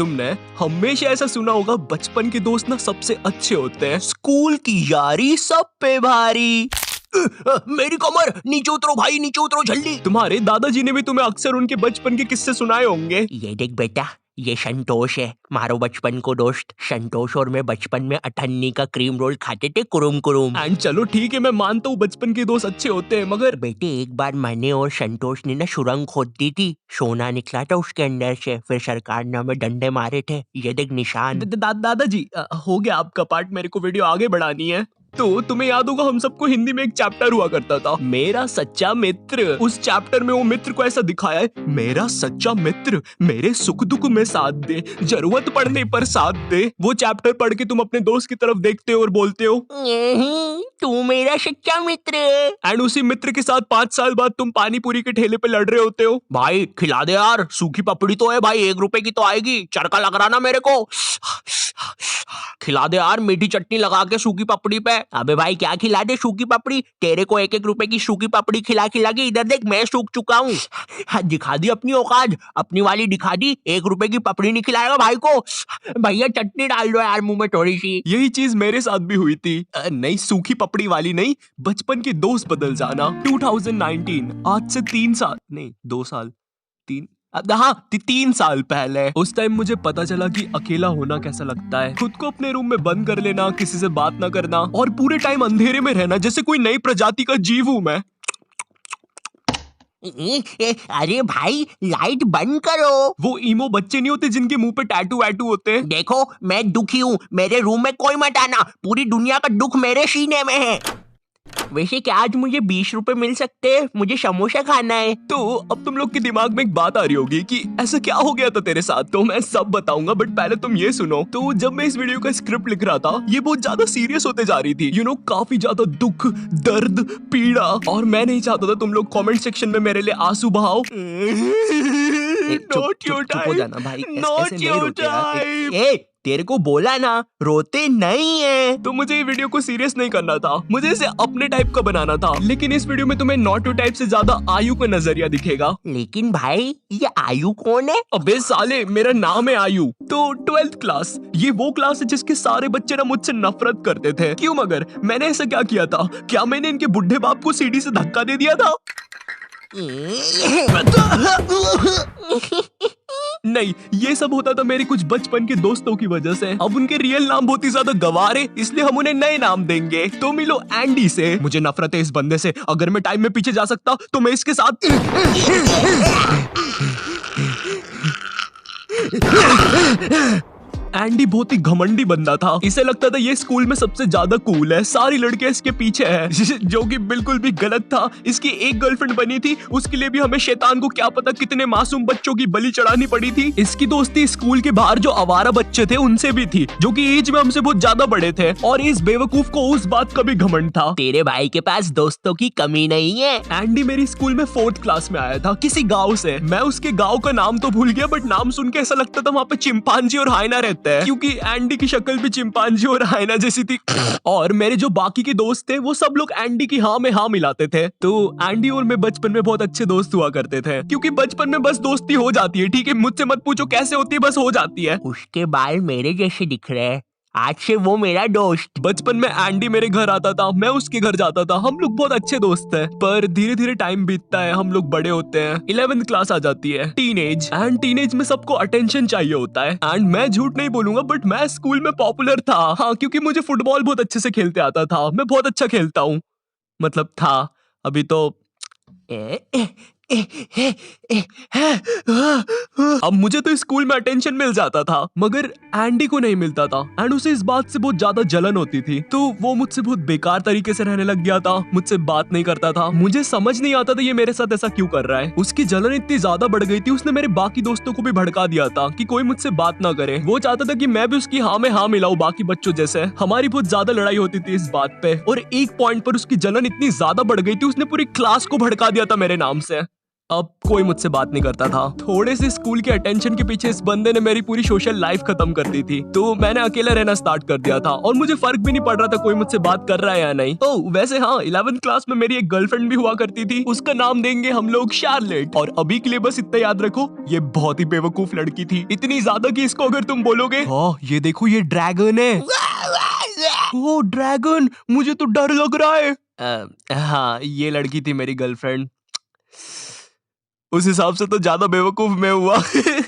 तुमने हमेशा ऐसा सुना होगा, बचपन के दोस्त ना सबसे अच्छे होते हैं, स्कूल की यारी सब पे भारी। मेरी कमर, नीचे उतरो भाई, नीचे उतरो जल्दी। तुम्हारे दादाजी ने भी तुम्हें अक्सर उनके बचपन के किस्से सुनाए होंगे। ये देख बेटा, ये संतोष है, मारो बचपन को दोस्त। संतोष और मैं बचपन में अठन्नी का क्रीम रोल खाते थे, कुरुम कुरुम। एंड चलो ठीक है, मैं मानता हूँ बचपन के दोस्त अच्छे होते हैं, मगर बेटे एक बार मैंने और संतोष ने ना सुरंग खोद दी थी, सोना निकला था उसके अंदर से, फिर सरकार ने हमें डंडे मारे थे। ये देख निशान। दादाजी हो गया आपका पार्ट, मेरे को वीडियो आगे बढ़ानी है। तो तुम्हें याद होगा हम सबको हिंदी में एक चैप्टर हुआ करता था, मेरा सच्चा मित्र। उस चैप्टर में वो मित्र को ऐसा दिखाया है, मेरा सच्चा मित्र मेरे सुख दुख में साथ दे, जरूरत पड़ने पर साथ दे। वो चैप्टर पढ़ के तुम अपने दोस्त की तरफ देखते हो और बोलते हो तू मेरा सच्चा मित्र है। एंड उसी मित्र के साथ 5 साल बाद तुम पानी पूरी के ठेले पे लड़ रहे होते हो। भाई खिला दे यार, सूखी पपड़ी तो है भाई, 1 रुपए की तो आएगी, चरका लग रहा ना मेरे को। खिला दे यार, मीठी चटनी लगा के सूखी पपड़ी पे। अबे भाई क्या खिला दे सूखी पपड़ी, तेरे को 1-1 रुपए की सूखी पपड़ी खिला खिला के इधर देख मैं सूख चुका हूँ। दिखा दी अपनी औकात, अपनी वाली दिखा दी। 1 रुपए की पपड़ी नहीं खिलाएगा भाई को। भैया चटनी डाल दो यार मुंह में थोड़ी सी। यही चीज मेरे साथ भी हुई थी। नहीं सूखी पपड़ी वाली नहीं, बचपन के दोस्त बदल जाना। 2019, आज से 3 साल नहीं 2 साल 3 हाँ 3 साल पहले, उस टाइम मुझे पता चला कि अकेला होना कैसा लगता है। खुद को अपने रूम में बंद कर लेना, किसी से बात ना करना और पूरे टाइम अंधेरे में रहना, जैसे कोई नई प्रजाति का जीव हूँ मैं। अरे भाई लाइट बंद करो। वो ईमो बच्चे नहीं होते जिनके मुंह पे टैटू वैटू होते हैं। देखो मैं दुखी हूँ, मेरे रूम में कोई मत आना, पूरी दुनिया का दुख मेरे सीने में है। वैसे क्या आज मुझे 20 रुपए मिल सकते हैं? मुझे समोसा खाना है। तो अब तुम लोग के दिमाग में एक बात आ रही होगी कि ऐसा क्या हो गया था तेरे साथ, तो मैं सब बताऊंगा, बट पहले तुम ये सुनो। तो जब मैं इस वीडियो का स्क्रिप्ट लिख रहा था, ये बहुत ज्यादा सीरियस होते जा रही थी, काफी ज्यादा दुख, दर्द, पीड़ा, और मैं नहीं चाहता था तुम लोग कमेंट सेक्शन में मेरे लिए आंसू बहाओ। चुप हो जाना भाई, ऐसे नहीं रोते यार। तेरे को बोला ना रोते नहीं है। तो मुझे ये वीडियो को सीरियस नहीं करना था, मुझे इसे अपने टाइप का बनाना था, लेकिन इस वीडियो में तुम्हें नॉटू टाइप से ज्यादा आयु का नजरिया दिखेगा। लेकिन भाई ये आयु कौन है? अबे साले मेरा नाम है आयु। तो 12th क्लास, ये वो क्लास है जिसके सारे बच्चे ना मुझसे नफरत करते थे। क्यों मगर मैंने ऐसा क्या किया था? क्या मैंने इनके बुढ़े बाप को सीढ़ी से धक्का दे दिया था? नहीं, ये सब होता था मेरे कुछ बचपन के दोस्तों की वजह से। अब उनके रियल नाम बहुत ही ज्यादा गवारे, इसलिए हम उन्हें नए नाम देंगे। तो मिलो एंडी से। मुझे नफरत है इस बंदे से, अगर मैं टाइम में पीछे जा सकता तो मैं इसके साथ एंडी बहुत ही घमंडी बंदा था, इसे लगता था ये स्कूल में सबसे ज्यादा कूल है, सारी लड़कियां इसके पीछे है, जो कि बिल्कुल भी गलत था। इसकी एक गर्लफ्रेंड बनी थी, उसके लिए भी हमें शैतान को क्या पता कितने मासूम बच्चों की बलि चढ़ानी पड़ी थी। इसकी दोस्ती स्कूल के बाहर जो आवारा बच्चे थे उनसे भी थी, जो कि एज में हमसे बहुत ज्यादा बड़े थे, और इस बेवकूफ को उस बात का भी घमंड था। तेरे भाई के पास दोस्तों की कमी नहीं है। एंडी मेरी स्कूल में 4th क्लास में आया था, किसी गाँव से। मैं उसके गाँव का नाम तो भूल गया, बट नाम सुन के ऐसा लगता था वहाँ पे चिंपांजी और हाइना रहते हैं, क्योंकि एंडी की शक्ल भी चिंपांजी और हाइना जैसी थी। और मेरे जो बाकी के दोस्त थे वो सब लोग एंडी की हाँ में हाँ मिलाते थे। तो एंडी और मैं बचपन में बहुत अच्छे दोस्त हुआ करते थे, क्योंकि बचपन में बस दोस्ती हो जाती है, ठीक है, मुझसे मत पूछो कैसे होती है, बस हो जाती है। उसके बाल मेरे जैसे दिख रहे हैं, आज से वो मेरा दोस्त। बचपन में एंडी मेरे घर आता था, मैं उसके घर जाता था, हम लोग बहुत अच्छे दोस्त थे। पर धीरे धीरे टाइम बीतता है, हम लोग बड़े होते हैं, 11th क्लास आ जाती है, टीनेज। एंड टीनेज में सबको अटेंशन चाहिए होता है। एंड मैं झूठ नहीं बोलूंगा, बट मैं स्कूल में पॉपुलर था, हाँ, क्योंकि मुझे फुटबॉल बहुत अच्छे से खेलते आता था। मैं बहुत अच्छा खेलता हूँ, मतलब था, अभी तो अब मुझे तो स्कूल में अटेंशन मिल जाता था, मगर एंडी को नहीं मिलता था। एंड उसे इस बात से बहुत ज्यादा जलन होती थी, तो वो मुझसे बहुत बेकार तरीके से रहने लग गया था, मुझसे बात नहीं करता था। मुझे समझ नहीं आता था ये मेरे साथ ऐसा क्यों कर रहा है। उसकी जलन इतनी ज्यादा बढ़ गई थी, उसने मेरे बाकी दोस्तों को भी भड़का दिया था कि कोई मुझसे बात ना करे। वो चाहता था कि मैं भी उसकी हाँ में हाँ मिलाऊं बाकी बच्चों जैसे। हमारी बहुत ज्यादा लड़ाई होती थी इस बात पे, और एक पॉइंट पर उसकी जलन इतनी ज्यादा बढ़ गई थी, उसने पूरी क्लास को भड़का दिया था मेरे नाम से। अब कोई मुझसे बात नहीं करता था। थोड़े से स्कूल के अटेंशन के पीछे इस बंदे ने मेरी पूरी सोशल लाइफ खत्म कर दी थी, तो मैंने अकेला रहना स्टार्ट कर दिया था और मुझे फर्क भी नहीं पड़ रहा था कोई मुझसे बात कर रहा है या नहीं। ओह वैसे हाँ, 11th क्लास में मेरी एक गर्लफ्रेंड भी हुआ करती थी, उसका नाम देंगे हम लोग शार्लेट। और अभी के लिए बस इतना याद रखो, ये बहुत ही बेवकूफ लड़की थी, इतनी ज्यादा कि इसको अगर तुम बोलोगे हाँ ये देखो ये ड्रैगन है, ओ ड्रैगन, मुझे तो डर लग रहा है। हाँ ये लड़की थी मेरी गर्लफ्रेंड। उस हिसाब से तो ज्यादा बेवकूफ मैं हुआ।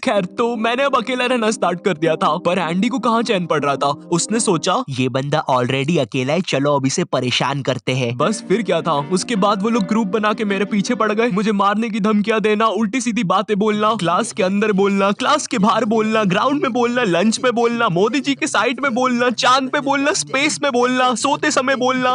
खैर तो मैंने अब अकेला रहना स्टार्ट कर दिया था, पर एंडी को कहाँ चैन पड़ रहा था। उसने सोचा ये बंदा ऑलरेडी अकेला है, चलो अब इसे परेशान करते हैं। बस फिर क्या था, उसके बाद वो लोग ग्रुप बना के मेरे पीछे पड़ गए, मुझे मारने की धमकियां देना, उल्टी सीधी बातें बोलना, क्लास के अंदर बोलना, क्लास के बाहर बोलना, ग्राउंड में बोलना, लंच में बोलना, मोदी जी के साइड में बोलना, चांद पे बोलना, स्पेस में बोलना, सोते समय बोलना।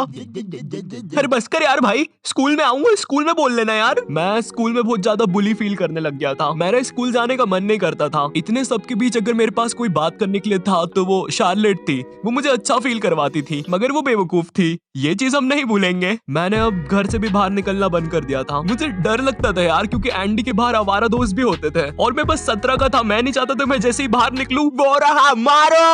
अरे बस कर यार भाई, स्कूल में आऊंगा, स्कूल में बोल लेना यार। मैं स्कूल में बहुत ज्यादा बुली फील करने लग गया था, मेरा स्कूल जाने का मन नहीं करता था। इतने सबके बीच अगर मेरे पास कोई बात करने के लिए था तो वो शार्लेट थी, वो मुझे अच्छा फील करवाती थी, मगर वो बेवकूफ थी, ये चीज हम नहीं भूलेंगे। मैंने अब घर से भी बाहर निकलना बंद कर दिया था, मुझे डर लगता था यार, क्योंकि एंडी के बाहर आवारा दोस्त भी होते थे और मैं बस 17 का था। मैं नहीं चाहता था मैं जैसे ही बाहर निकलूं वो रहा मारो।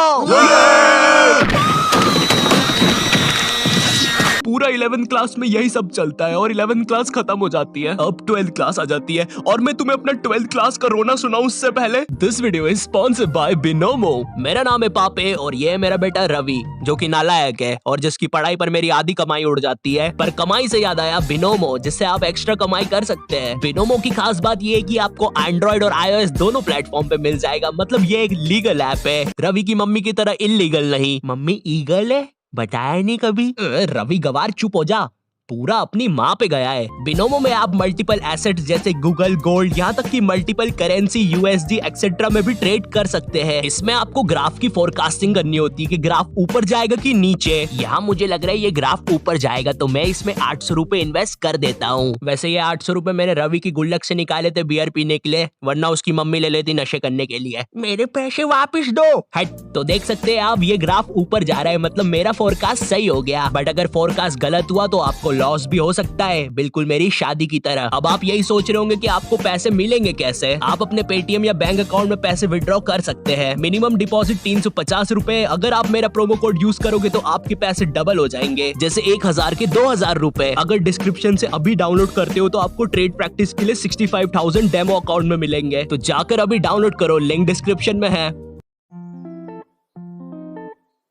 पूरा 11th क्लास में यही सब चलता है और 11th क्लास खत्म हो जाती है, अब 12th क्लास आ जाती है और मैं तुम्हें अपना 12th क्लास का रोना सुनाऊं उससे पहले this video is sponsored by Binomo. मेरा नाम है पापे और ये है मेरा बेटा रवि, जो कि नालायक है और जिसकी पढ़ाई पर मेरी आधी कमाई उड़ जाती है। पर कमाई से याद आया बिनोमो, जिससे आप एक्स्ट्रा कमाई कर सकते हैं। बिनोमो की खास बात ये है कि आपको एंड्रॉइड और iOS दोनों प्लेटफॉर्म पे मिल जाएगा, मतलब ये एक लीगल ऐप है, रवि की मम्मी की तरह इलीगल नहीं। मम्मी ईगल है, बताया नहीं कभी। रवि गवार चुप हो जा, पूरा अपनी माँ पे गया है। बिनोमो में आप मल्टीपल एसेट्स जैसे गूगल, गोल्ड, यहाँ तक कि मल्टीपल करेंसी, यूएसडी एक्सेट्रा में भी ट्रेड कर सकते हैं। इसमें आपको ग्राफ की फोरकास्टिंग करनी होती है कि ग्राफ ऊपर जाएगा कि नीचे। यहाँ मुझे लग रहा है ये ग्राफ ऊपर जाएगा, तो मैं इसमें 800 रुपए इन्वेस्ट कर देता हूँ। वैसे ये 800 रुपए मैंने रवि की गुल्लक से निकाले थे बियर पीने के लिए, वरना उसकी मम्मी ले लेती नशे करने के लिए। मेरे पैसे वापिस दो। हट, तो देख सकते हैं आप, ये ग्राफ ऊपर जा रहा है, मतलब मेरा फोरकास्ट सही हो गया। बट अगर फोरकास्ट गलत हुआ तो आपको लॉस भी हो सकता है, बिल्कुल मेरी शादी की तरह। अब आप यही सोच रहे होंगे कि आपको पैसे मिलेंगे कैसे। आप अपने पेटीएम या बैंक अकाउंट में पैसे विड्रॉ कर सकते हैं। मिनिमम डिपॉजिट 350 रुपए। अगर आप मेरा प्रोमो कोड यूज करोगे तो आपके पैसे डबल हो जाएंगे, जैसे 1000 के 2000 रुपए। अगर डिस्क्रिप्शन से अभी डाउनलोड करते हो तो आपको ट्रेड प्रैक्टिस के लिए 65,000 डेमो अकाउंट में मिलेंगे, तो जाकर अभी डाउनलोड करो, लिंक डिस्क्रिप्शन में है।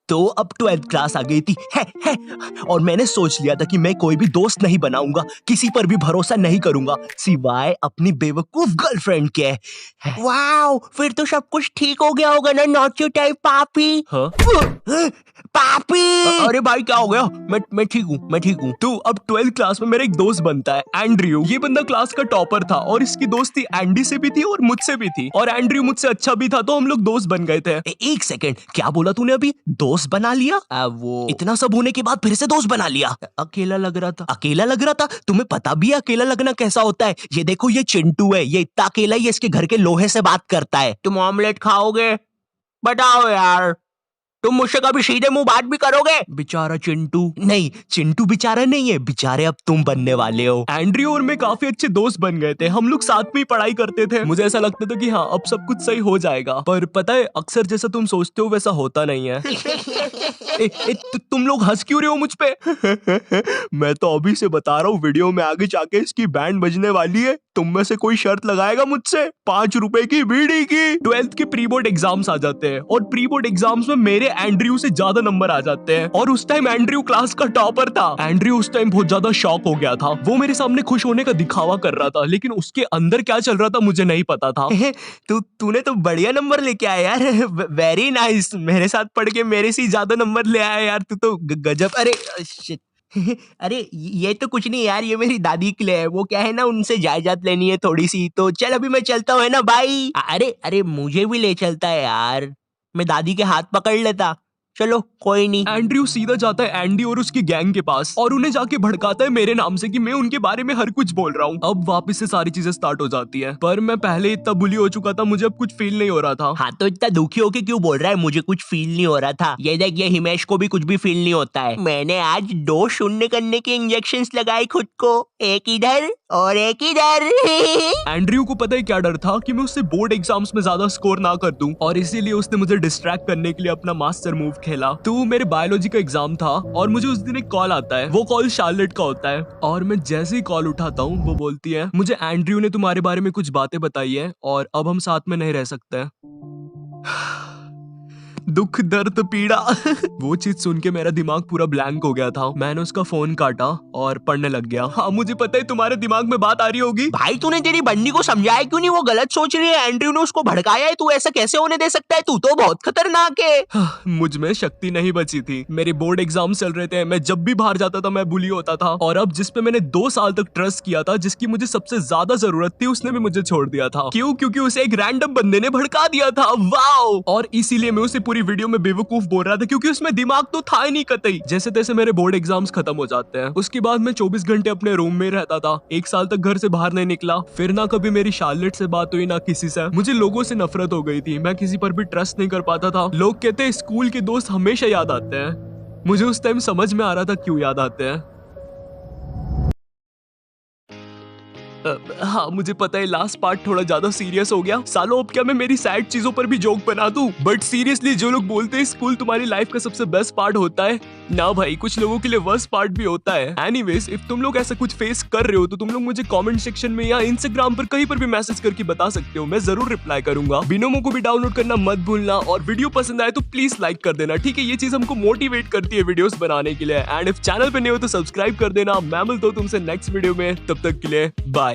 तो अब 12th क्लास आ गई थी है, और मैंने सोच लिया था कि मैं कोई भी दोस्त नहीं बनाऊंगा, किसी पर भी भरोसा नहीं करूंगा सिवाय अपनी बेवकूफ गर्लफ्रेंड के। वाओ, फिर तो सब कुछ ठीक हो गया होगा ना, नॉट योर टाइप पापी। हाँ? पापी। अरे भाई क्या हो गया? मैं ठीक हूँ, मैं ठीक हूँ। तो अब 12th क्लास में मेरा एक दोस्त बनता है एंड्रयू। ये बंदा क्लास का टॉपर था और इसकी दोस्ती एंडी से भी थी और मुझसे भी थी, और एंड्रयू मुझसे अच्छा भी था, तो हम लोग दोस्त बन गए थे। एक सेकंड, क्या बोला तूने अभी? दोस्त बना लिया? वो इतना सब होने के बाद फिर से दोस्त बना लिया? अकेला लग रहा था। अकेला लग रहा था? तुम्हें पता भी है अकेला लगना कैसा होता है? ये देखो, ये चिंटू है, ये इतना अकेला ही इसके घर के लोहे से बात करता है। तुम ऑमलेट खाओगे? बताओ यार, तुम मुझसे कभी सीधे मुंह बात भी करोगे? बेचारा चिंटू। नहीं, चिंटू बेचारा नहीं है, बेचारे अब तुम बनने वाले हो। एंड्रयू और मैं काफी अच्छे दोस्त बन गए थे, हम लोग साथ में ही पढ़ाई करते थे। मुझे ऐसा लगता था कि हाँ अब सब कुछ सही हो जाएगा, पर पता है अक्सर जैसा तुम सोचते हो वैसा होता नहीं है। तुम लोग हंस क्यों रहे हो मुझ पे? मैं तो अभी से बता रहा हूँ, वीडियो में आगे जाके इसकी बैंड बजने वाली है। तुम में से कोई शर्त लगाएगा मुझसे 5 रुपए की बीड़ी की? 12th के प्री बोर्ड एग्जाम्स आ जाते हैं और प्री बोर्ड एग्जाम्स में मेरे एंड्रयू से ज्यादा नंबर आ जाते हैं, और उस टाइम एंड्रयू क्लास का टॉपर था। एंड्रयू उस टाइम बहुत ज्यादा शॉक हो गया था, वो मेरे सामने खुश होने का दिखावा कर रहा था, लेकिन उसके अंदर क्या चल रहा था मुझे नहीं पता था। तूने तो बढ़िया नंबर लेके आया यार, वेरी नाइस। मेरे साथ पढ़ के मेरे से ज्यादा नंबर ले आया यार, तू तो गजब। अरे शिट। अरे ये तो कुछ नहीं यार, ये मेरी दादी के लिए है, वो क्या है ना, उनसे जायदाद लेनी है थोड़ी सी, तो चल अभी मैं चलता हूँ, है ना भाई। अरे मुझे भी ले चलता है यार, मैं दादी के हाथ पकड़ लेता। चलो कोई नहीं। एंड्रयू सीधा जाता है एंडी और उसकी गैंग के पास और उन्हें जाके भड़काता है मेरे नाम से कि मैं उनके बारे में हर कुछ बोल रहा हूँ। अब वापस से सारी चीजें स्टार्ट हो जाती है, पर मैं पहले इतना बुली हो चुका था, मुझे अब कुछ फील नहीं हो रहा था। हाँ तो इतना दुखी होके क्यों बोल रहा है मुझे कुछ फील नहीं हो रहा था? ये देख, ये हिमेश को भी कुछ भी फील नहीं होता है। मैंने आज 2 शून्य करने के इंजेक्शंस लगाए खुद को, एक इधर और एक इधर। एंड्रयू को पता है क्या डर था कि मैं उससे बोर्ड एग्जाम्स में ज्यादा स्कोर ना कर दूं, और इसीलिए उसने मुझे डिस्ट्रैक्ट करने के लिए अपना मास्टर मूव खेला। तो मेरे बायोलॉजी का एग्जाम था और मुझे उस दिन एक कॉल आता है। वो कॉल शार्लेट का होता है और मैं जैसे ही कॉल उठाता हूँ वो बोलती है, मुझे एंड्रयू ने तुम्हारे बारे में कुछ बातें बताई है और अब हम साथ में नहीं रह सकते। दुख दर्द पीड़ा वो चीज सुन के मेरा दिमाग पूरा ब्लैंक हो गया था। मैंने उसका फोन काटा और पढ़ने लग गया। हाँ मुझे पता है तुम्हारे दिमाग में बात आ रही होगी। भाई तूने तेरी बंदी को समझाया क्यों नहीं? वो गलत सोच रही है, एंड्रयू ने उसको भड़काया है, तू ऐसा कैसे होने दे सकता है? तू तो बहुत खतरनाक है। मुझ में शक्ति नहीं बची थी। मेरे बोर्ड एग्जाम चल रहे थे, मैं जब भी बाहर जाता था मैं बुली होता था, और अब जिस पे मैंने 2 साल तक ट्रस्ट किया था, जिसकी मुझे सबसे ज्यादा जरूरत थी, उसने भी मुझे छोड़ दिया था। क्यों? क्योंकि उसे एक रैंडम बंदे ने भड़का दिया था। वाओ! और इसीलिए मैं उसे पूरी वीडियो में बेवकूफ बोल रहा था, क्योंकि उसमें दिमाग तो था ही नहीं कतई। जैसे तैसे मेरे बोर्ड एग्जाम्स खत्म हो जाते हैं। उसके बाद मैं 24 घंटे अपने रूम में रहता था। 1 साल तक घर से बाहर नहीं निकला। फिर ना कभी मेरी शार्लेट से बात हुई, ना किसी से। मुझे लोगों से नफरत हो गई थी, मैं किसी पर भी ट्रस्ट नहीं कर पाता था। लोग कहते हैं स्कूल के दोस्त हमेशा याद आते हैं। मुझे उस टाइम समझ में आ रहा था क्यों याद आते हैं। हाँ मुझे पता है लास्ट पार्ट थोड़ा ज्यादा सीरियस हो गया। सालों अब क्या मैं मेरी सैड चीजों पर भी जोक बना दूं? बट सीरियसली जो लोग बोलते हैं स्कूल तुम्हारी लाइफ का सबसे बेस्ट पार्ट होता है, ना भाई, कुछ लोगों के लिए वर्स्ट पार्ट भी होता है। एनीवेज, इफ तुम लोग ऐसा कुछ फेस कर रहे हो तो तुम लोग मुझे कमेंट सेक्शन में या इंस्टाग्राम पर कहीं पर भी मैसेज करके बता सकते हो, मैं जरूर रिप्लाई करूंगा। बिनोमो को भी डाउनलोड करना मत भूलना, और वीडियो पसंद आए तो प्लीज लाइक कर देना, ठीक है? ये चीज हमको मोटिवेट करती है वीडियोस बनाने के लिए। एंड इफ चैनल पे नहीं हो तो सब्सक्राइब कर देना। मैं मिलता हूं तुमसे नेक्स्ट वीडियो में, तब तक के लिए बाय।